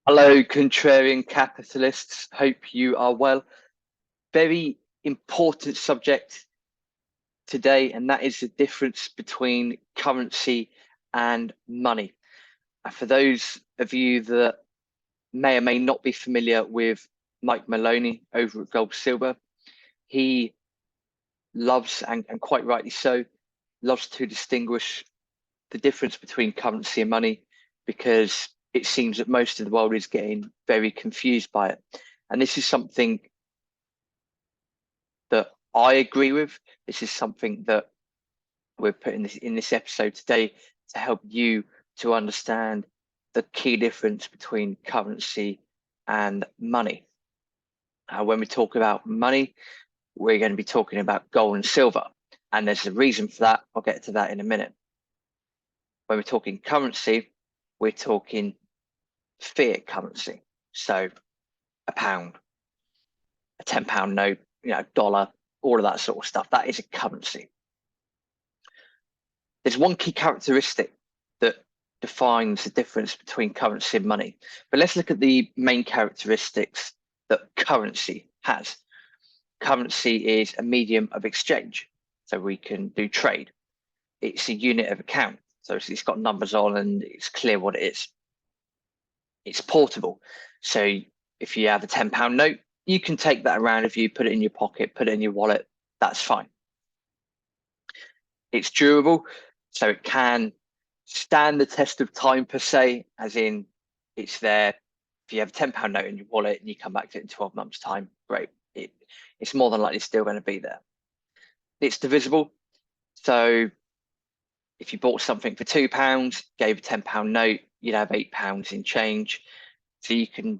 Hello, contrarian capitalists. Hope you are well. Very important subject today, and that is the difference between currency and money. And for those of you that may or may not be familiar with Mike Maloney over at Gold Silver, he loves, and quite rightly so, loves to distinguish the difference between currency and money, because it seems that most of the world is getting very confused by it. And this is something that I agree with. This is something that we're putting in this episode today to help you to understand the key difference between currency and money. When we talk about money, we're going to be talking about gold and silver. And there's a reason for that. I'll get to that in a minute. When we're talking currency, we're talking fiat currency. So a pound, a £10 note, dollar, all of that sort of stuff. That is a currency. There's one key characteristic that defines the difference between currency and money. But let's look at the main characteristics that currency has. Currency is a medium of exchange, so we can do trade. It's a unit of account, so it's got numbers on and it's clear what it is. It's portable, so if you have a £10 note, you can take that around if you put it in your pocket, put it in your wallet, that's fine. It's durable, so it can stand the test of time per se, as in it's there. If you have a £10 note in your wallet and you come back to it in 12 months' time, great. It's more than likely still going to be there. It's divisible, so if you bought something for £2, gave a £10 note, you'd have £8 in change. So you can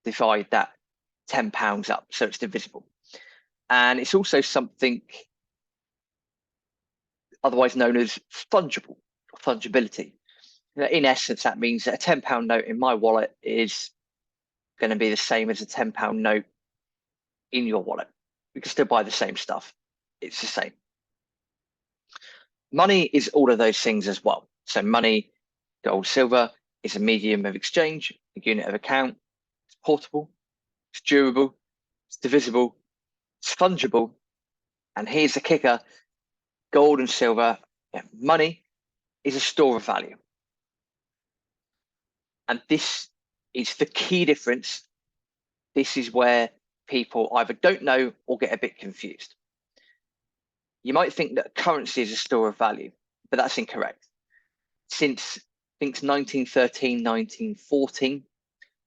divide that £10 up, so it's divisible. And it's also something otherwise known as fungible, fungibility. In essence, that means that a £10 note in my wallet is going to be the same as a £10 note in your wallet. We can still buy the same stuff. It's the same. Money is all of those things as well. So money, gold, silver, is a medium of exchange, a unit of account. It's portable, it's durable, it's divisible, it's fungible. And here's the kicker: gold and silver, money, is a store of value. And this is the key difference. This is where people either don't know or get a bit confused. You might think that currency is a store of value, but that's incorrect. Since, I think it's 1913, 1914,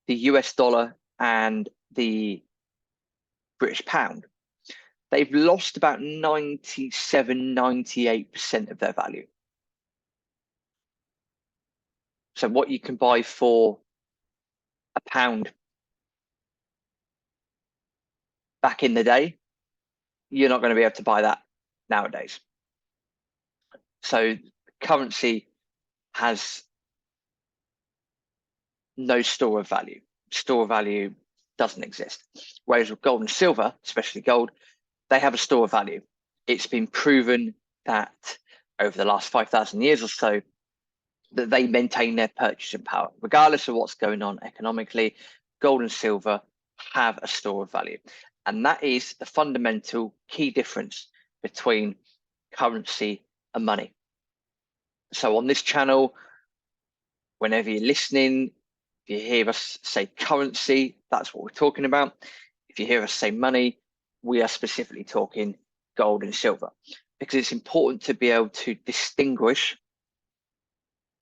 the US dollar and the British pound, they've lost about 97, 98% of their value. So what you can buy for a pound back in the day, you're not going to be able to buy that nowadays. So currency has no store of value. Store of value doesn't exist. Whereas with gold and silver, especially gold, they have a store of value. It's been proven that over the last 5,000 years or so, that they maintain their purchasing power. Regardless of what's going on economically, gold and silver have a store of value. And that is the fundamental key difference between currency and money. So on this channel, whenever you're listening, if you hear us say currency, that's what we're talking about. If you hear us say money, we are specifically talking gold and silver, because it's important to be able to distinguish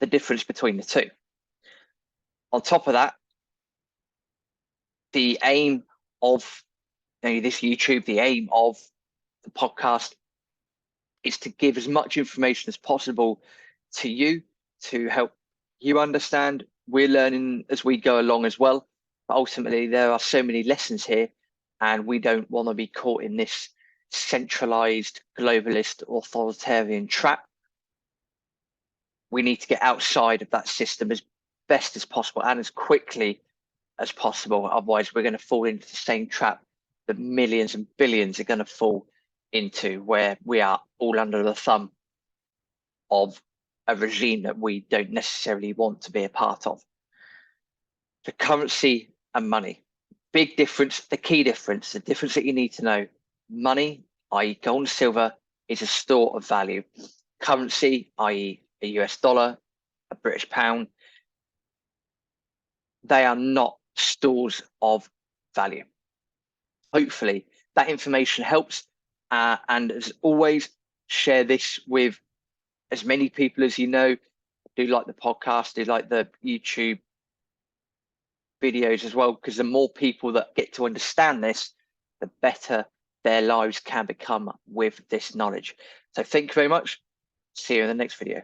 the difference between the two. On top of that, the aim of this YouTube, the aim of the podcast, is to give as much information as possible to you to help you understand. We're learning as we go along as well, but ultimately there are so many lessons here, and we don't want to be caught in this centralized, globalist, authoritarian trap. We need to get outside of that system as best as possible and as quickly as possible. Otherwise, we're going to fall into the same trap that millions and billions are going to fall into, where we are all under the thumb of a regime that we don't necessarily want to be a part of. for currency and money. Big difference, the key difference, the difference that you need to know. Money, i.e. gold and silver, is a store of value. Currency, i.e. a US dollar, a British pound, they are not stores of value. Hopefully that information helps. And as always, share this with as many people as you know. Do like the podcast, do like the YouTube videos as well, because the more people that get to understand this, the better their lives can become with this knowledge. So thank you very much. See you in the next video.